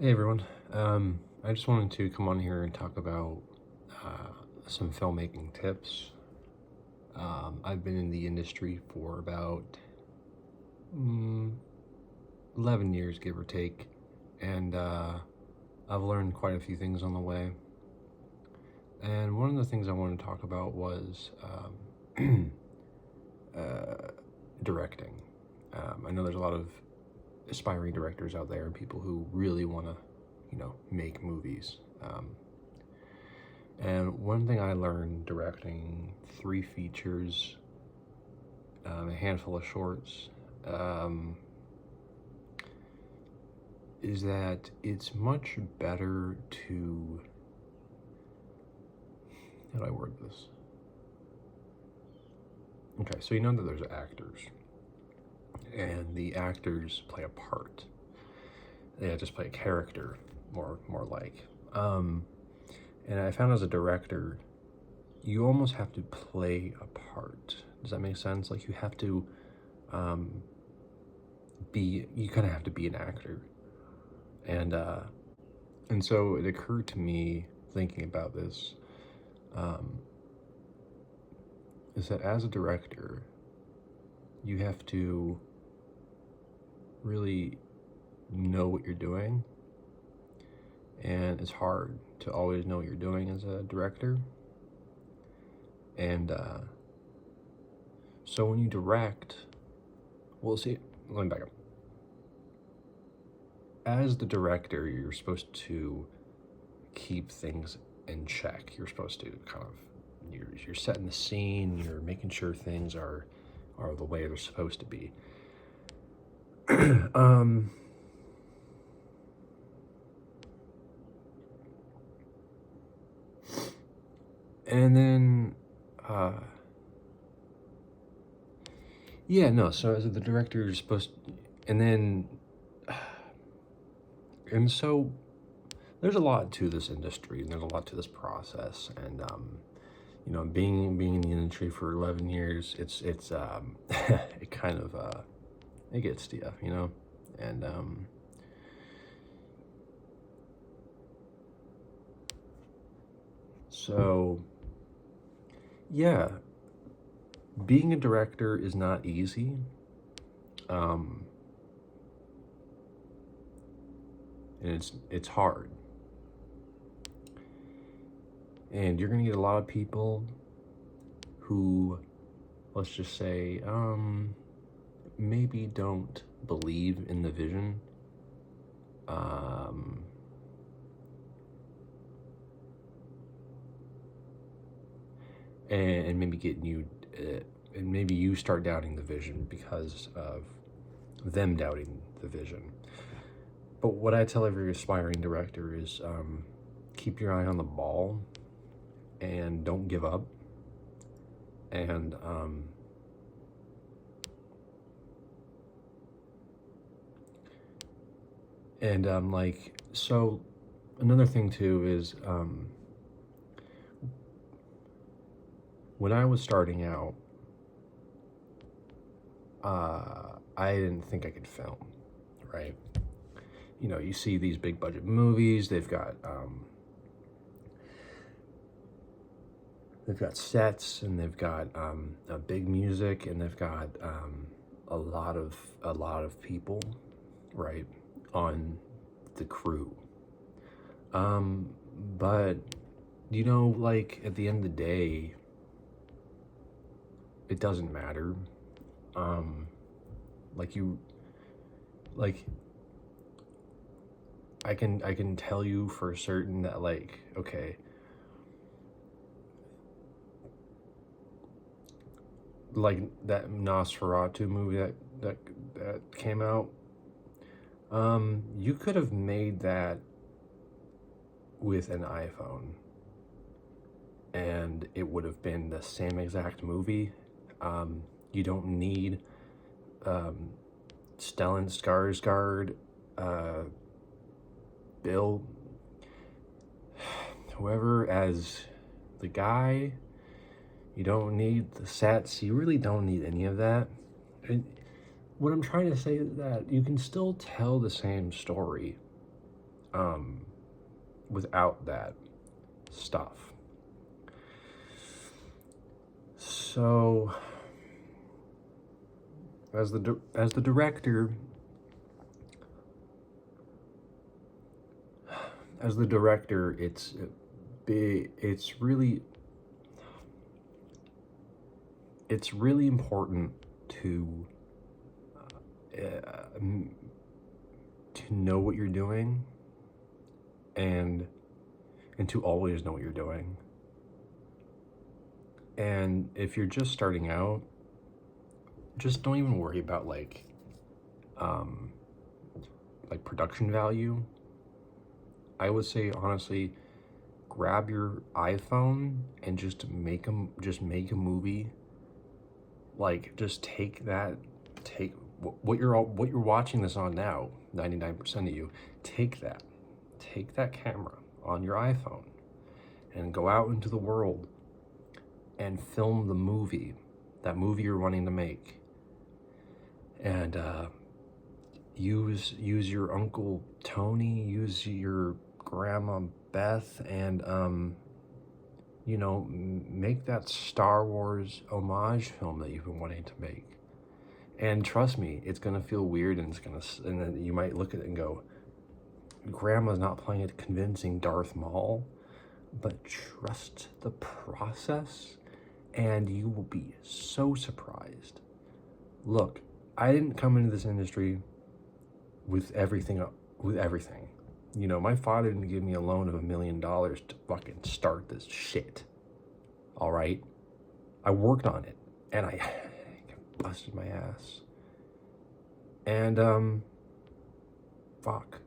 Hey everyone. I just wanted to come on here and talk about some filmmaking tips. I've been in the industry for about mm, 11 years, give or take, and I've learned quite a few things on the way. And one of the things I wanted to talk about was uh, directing. I know there's a lot of aspiring directors out there and people who really want to, make movies. And one thing I learned directing 3 features, a handful of shorts, um, is that it's much better to, how do I word this? Okay, so you know that there's actors, and the actors play a part. They just play a character, more like. And I found as a director, you almost have to play a part. Does that make sense? Like you have to um, you kind of have to be an actor. And and so it occurred to me thinking about this um, is that as a director, you have to really know what you're doing, and it's hard to always know what you're doing as a director. And so when you direct, we'll see. Let me back up. As the director, you're supposed to keep things in check. You're supposed to kind of you're setting the scene. You're making sure things are the way they're supposed to be. um, and then, yeah, no. So as the director, you're supposed, and then, and so there's a lot to this industry, and there's a lot to this process, and being in the industry for 11 years, it's it kind of it gets to you, and so yeah, being a director is not easy. Um, and it's hard, and you're gonna get a lot of people who, let's just say, maybe don't believe in the vision. Um, and maybe getting you, and maybe you start doubting the vision because of them doubting the vision. But what I tell every aspiring director is keep your eye on the ball and don't give up. And like, so another thing too is when I was starting out, I didn't think I could film, right? You see these big budget movies, they've got sets, and they've got a big music, and they've got a lot of people, right, on the crew. But like at the end of the day, it doesn't matter. Like you, like I can tell you for certain that, like, okay, like that Nosferatu movie that came out, you could have made that with an iPhone, and it would have been the same exact movie. You don't need Stellan Skarsgård, Bill, whoever as the guy. You don't need the sets. You really don't need any of that. And what I'm trying to say is that you can still tell the same story without that stuff. So as the director, it's really important to know what you're doing, and to always know what you're doing. And if you're just starting out, just don't even worry about like production value. I would say honestly, grab your iPhone and just make a movie. Like, just take what you're watching this on now. 99% of you, take that camera on your iPhone and go out into the world and film that movie you're wanting to make. And use your Uncle Tony, use your Grandma Beth, and make that Star Wars homage film that you've been wanting to make. And trust me, it's gonna feel weird, and and then you might look at it and go, Grandma's not playing a convincing Darth Maul, but trust the process and you will be so surprised. Look, I didn't come into this industry with everything. My father didn't give me a loan of $1 million to fucking start this shit. All right? I worked on it, and I busted my ass. And, fuck.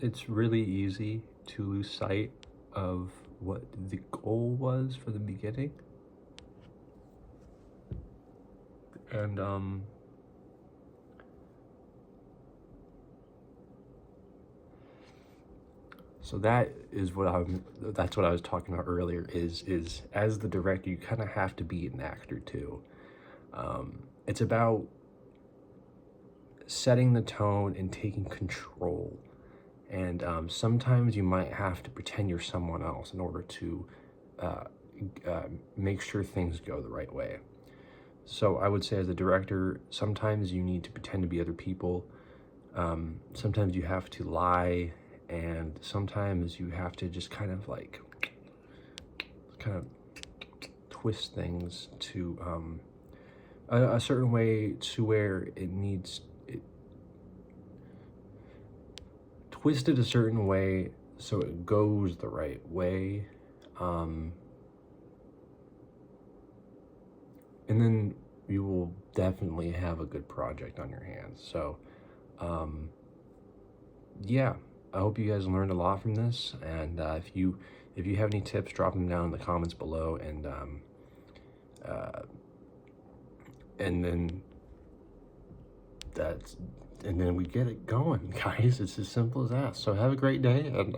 It's really easy to lose sight of what the goal was for the beginning. And so that's what I was talking about earlier, is as the director, you kind of have to be an actor too. It's about setting the tone and taking control. And sometimes you might have to pretend you're someone else in order to make sure things go the right way. So I would say, as a director, sometimes you need to pretend to be other people. Sometimes you have to lie, and sometimes you have to just kind of twist things to a certain way, to where twisted a certain way so it goes the right way. And then you will definitely have a good project on your hands. So, yeah, I hope you guys learned a lot from this. And if you have any tips, drop them down in the comments below. And then we get it going, guys. It's as simple as that. So have a great day, and